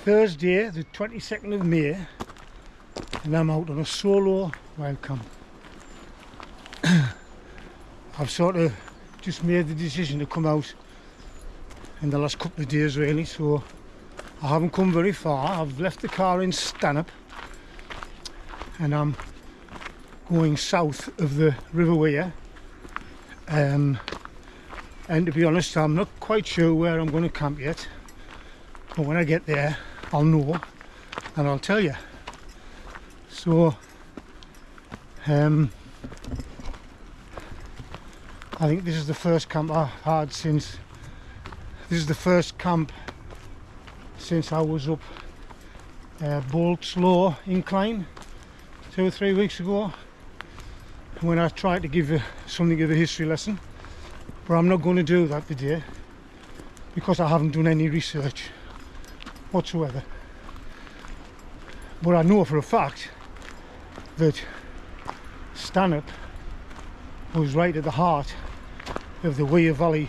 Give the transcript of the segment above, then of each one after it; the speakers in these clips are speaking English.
Thursday the 22nd of May and I'm out on a solo wild camp. I've sort of just made the decision to come out in the last couple of days really, so I haven't come very far. I've left the car in Stanhope and I'm going south of the River Wear, and to be honest I'm not quite sure where I'm going to camp yet, but when I get there I'll know and I'll tell you. So I think this is the first camp I've had since I was up Bolt's Law incline 2 or 3 weeks ago, when I tried to give something of a history lesson. But I'm not going to do that today because I haven't done any research whatsoever. But I know for a fact that Stanhope was right at the heart of the Wear Valley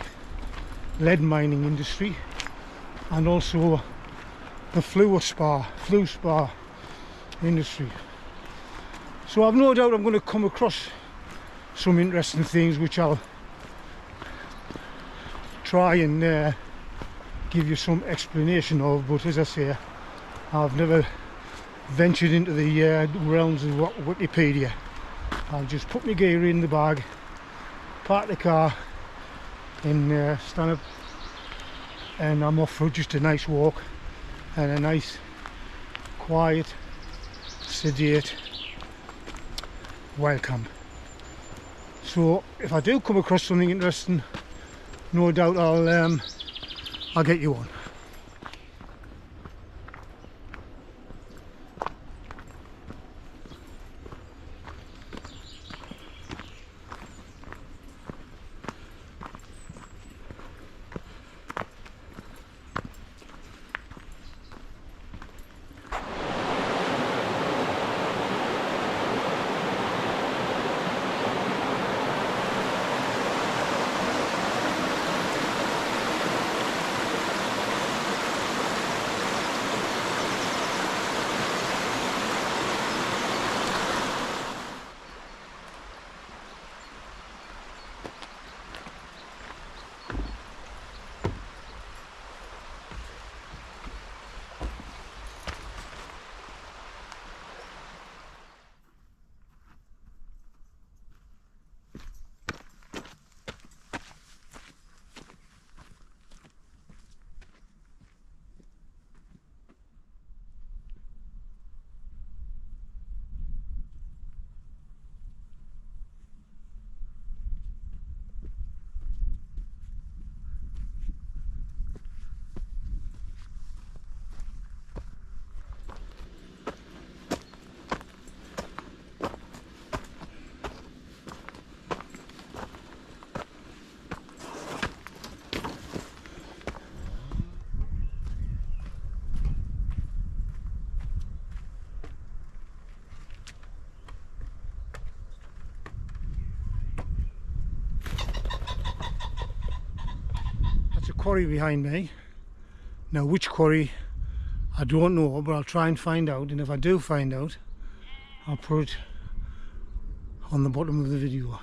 lead mining industry, and also the fluorspar industry. So I've no doubt I'm going to come across some interesting things which I'll try and give you some explanation of, but as I say, I've never ventured into the realms of Wikipedia. I'll just put my gear in the bag, park the car in Stanhope, and I'm off for just a nice walk and a nice quiet, sedate wild camp. So if I do come across something interesting, no doubt I'll get you on. Quarry behind me. Now which quarry I don't know, but I'll try and find out, and if I do find out I'll put it on the bottom of the video.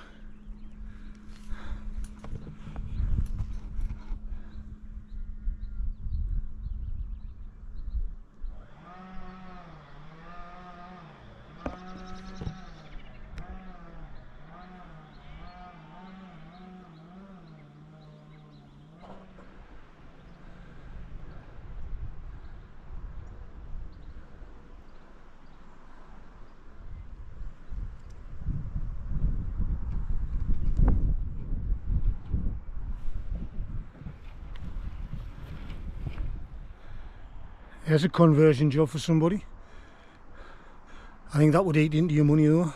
Here's a conversion job for somebody. I think that would eat into your money though.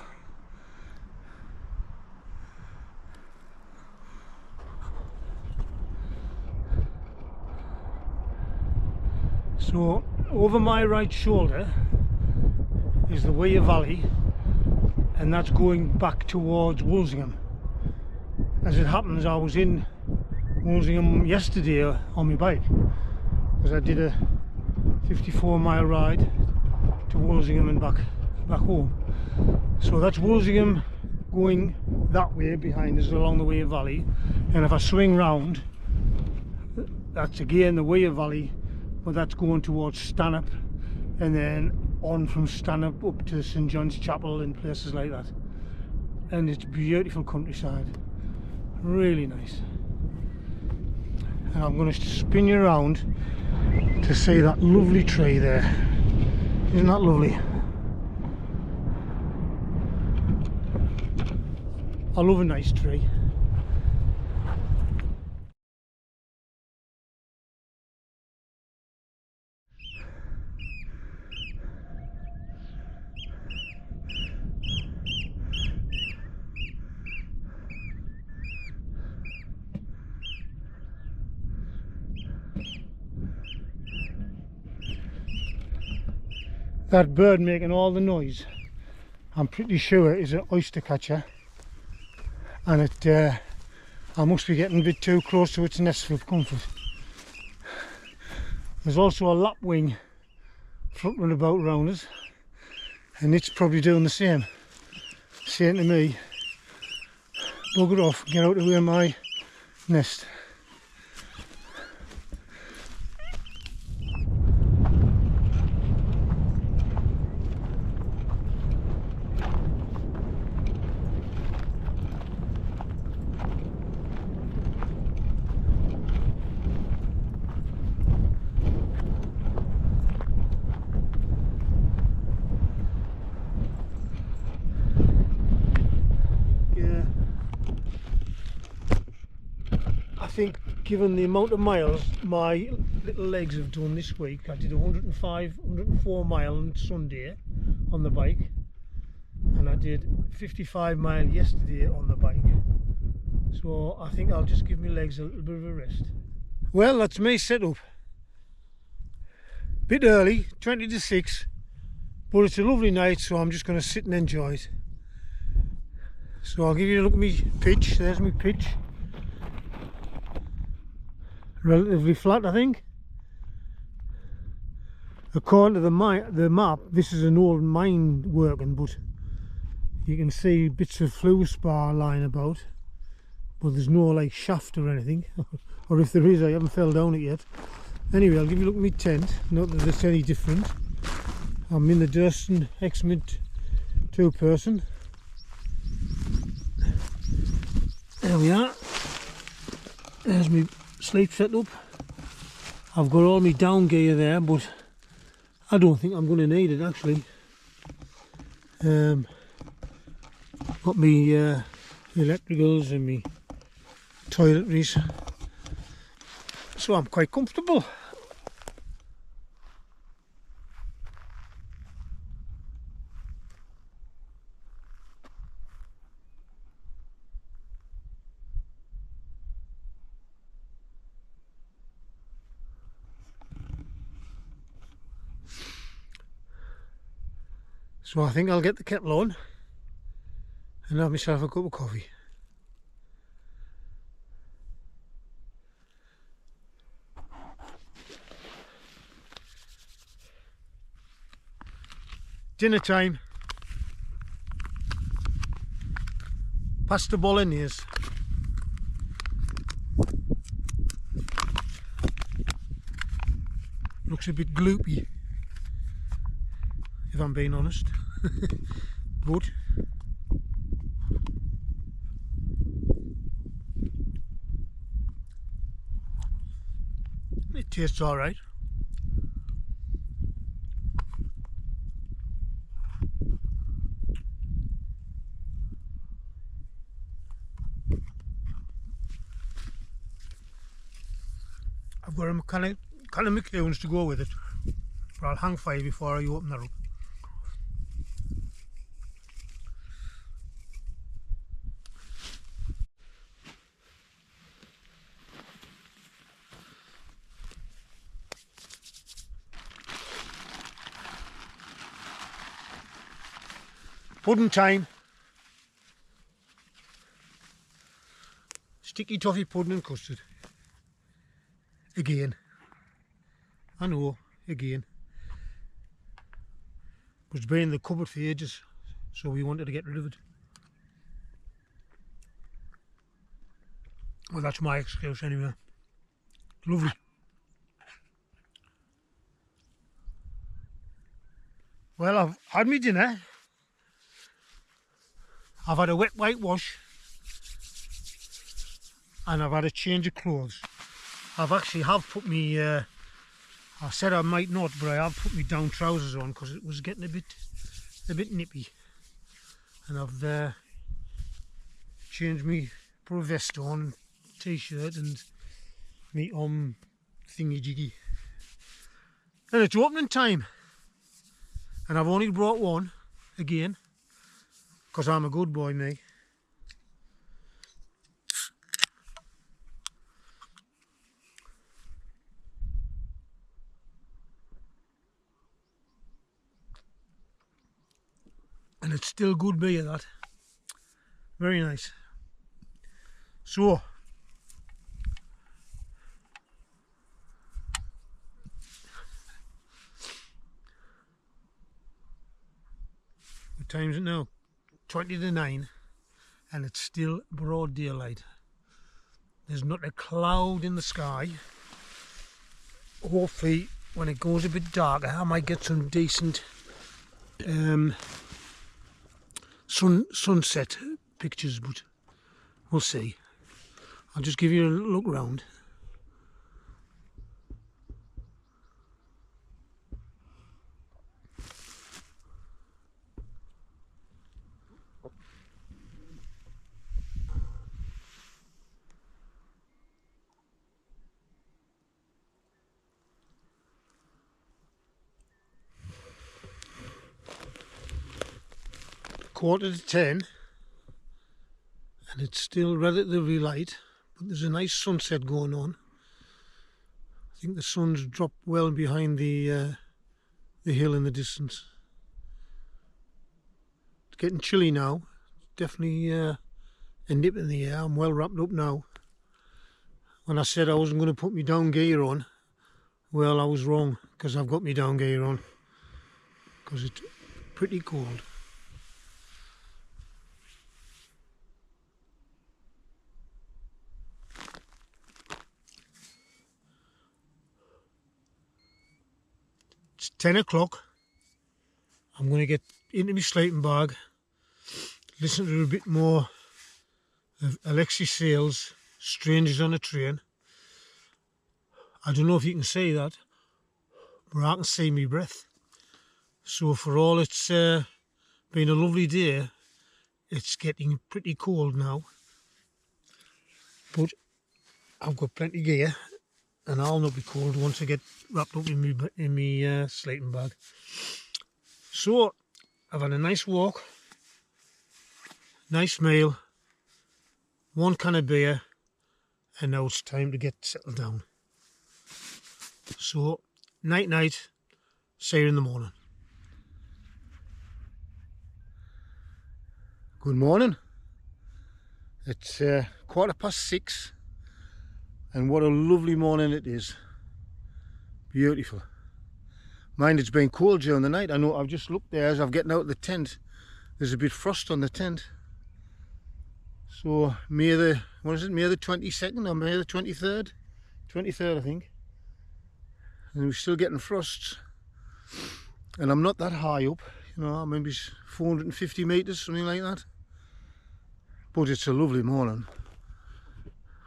So over my right shoulder is the Wear Valley, and that's going back towards Walsingham. As it happens, I was in Walsingham yesterday on my bike because I did a 54-mile ride to Walsingham and back home. So that's Walsingham going that way behind us along the Wear Valley, and if I swing round, that's again the Wear Valley, but that's going towards Stanhope, and then on from Stanhope up to St John's Chapel and places like that. And it's beautiful countryside, really nice. And I'm going to spin you around to see that lovely tree there. Isn't that lovely? I love a nice tree. That bird making all the noise, I'm pretty sure is an oyster catcher, and I must be getting a bit too close to its nest for comfort. There's also a lapwing fluttering about around us, and it's probably doing the same, saying to me, bugger off, get out of where my nest. I think given the amount of miles my little legs have done this week, I did 104 mile on Sunday on the bike, and I did 55 mile yesterday on the bike, so I think I'll just give my legs a little bit of a rest. Well, that's me set up. Bit early, 20 to 6, but it's a lovely night, so I'm just going to sit and enjoy it. So I'll give you a look at my pitch. There's my pitch. Relatively flat, I think. According to the map, this is an old mine working, but you can see bits of flue spar lying about, but there's no like shaft or anything. Or if there is, I haven't fell down it yet. Anyway, I'll give you a look at my tent. Not that it's any different. I'm in the Durston X-Mint 2-person. There we are. There's my sleep set up. I've got all my down gear there, but I don't think I'm going to need it actually. Got my electricals and my toiletries, so I'm quite comfortable. So I think I'll get the kettle on and have myself a cup of coffee. Dinner time. Pasta bolognese. Looks a bit gloopy, if I'm being honest. But it tastes all right. I've got a kind of McLean's to go with it, but I'll hang fire before I open that up. Pudding time. Sticky toffee pudding and custard. Again. I know, again. It's been in the cupboard for ages, so we wanted to get rid of it. Well, that's my excuse anyway. Lovely. Well, I've had my dinner. I've had a wet whitewash. And I've had a change of clothes. I've actually put me, I said I might not, but I have put me down trousers on because it was getting a bit nippy. And I've changed me, put a vest on, t-shirt and me thingy jiggy. And it's opening time. And I've only brought one again because I'm a good boy, me. And it's still good beer, that. Very nice. So, what time is it now? 20 to 9, and it's still broad daylight. There's not a cloud in the sky. Hopefully, when it goes a bit darker, I might get some decent sunset pictures, but we'll see. I'll just give you a look round. Quarter to 10, and it's still relatively light, but there's a nice sunset going on. I think the sun's dropped well behind the hill in the distance. It's getting chilly now. Definitely a nip in the air. I'm well wrapped up now. When I said I wasn't going to put my down gear on, well, I was wrong, because I've got my down gear on, because it's pretty cold. It's 10 o'clock. I'm going to get into my sleeping bag, listen to a bit more of Alexis Sales' Strangers on a Train. I don't know if you can see that, but I can see my breath. So for all it's been a lovely day, it's getting pretty cold now. But I've got plenty of gear, and I'll not be cold once I get wrapped up in my sleeping bag. So I've had a nice walk, nice meal, one can of beer, and now it's time to get settled down. So night night, see you in the morning. Good morning. It's 6:15, and what a lovely morning it is. Beautiful. Mind, it's been cold during the night. I know, I've just looked there as I'm getting out of the tent. There's a bit of frost on the tent. So May the 22nd or May the 23rd? 23rd, I think. And we're still getting frosts. And I'm not that high up, you know, maybe 450 metres, something like that. But it's a lovely morning.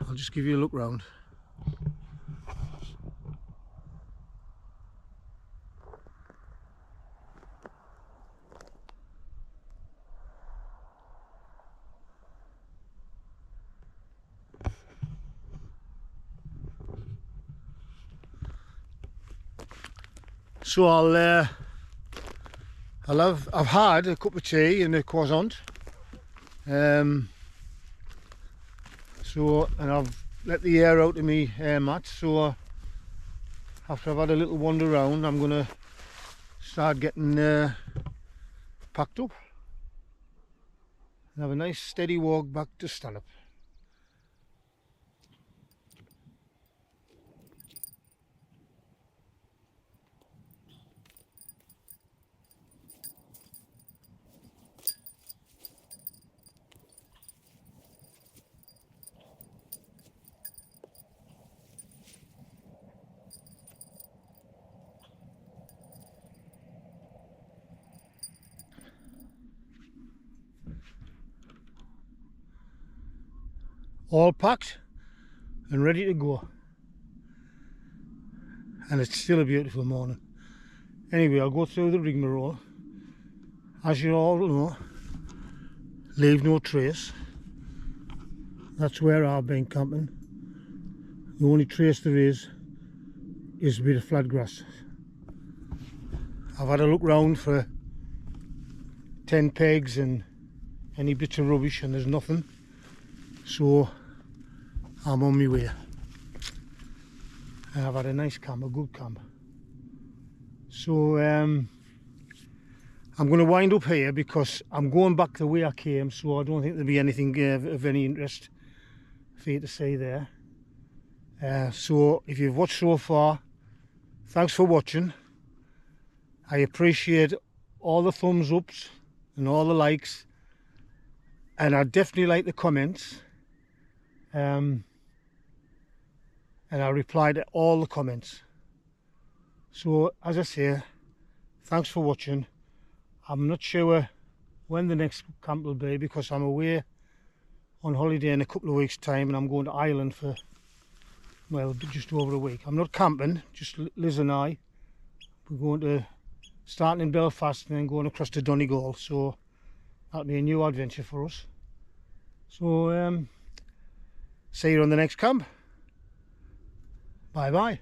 I'll just give you a look round. So I've had a cup of tea and a croissant. And I've let the air out of me air mat. So after I've had a little wander around, I'm gonna start getting packed up and have a nice steady walk back to Stanhope. all packed and ready to go. And it's still a beautiful morning. Anyway, I'll go through the rigmarole. As you all know, leave no trace. That's where I've been camping. The only trace there is a bit of flat grass. I've had a look round for tent pegs and any bits of rubbish, and there's nothing. So I'm on my way. And I've had a nice camp, a good camp. So I'm going to wind up here because I'm going back the way I came, so I don't think there'll be anything of any interest for you to see there. So if you've watched so far, thanks for watching. I appreciate all the thumbs ups and all the likes, and I definitely like the comments, and I reply to all the comments. So as I say, thanks for watching. I'm not sure when the next camp will be because I'm away on holiday in a couple of weeks' time, and I'm going to Ireland for, well, just over a week. I'm not camping, just Liz and I. We're going to, starting in Belfast and then going across to Donegal, so that'll be a new adventure for us. So see you on the next camp. Bye bye.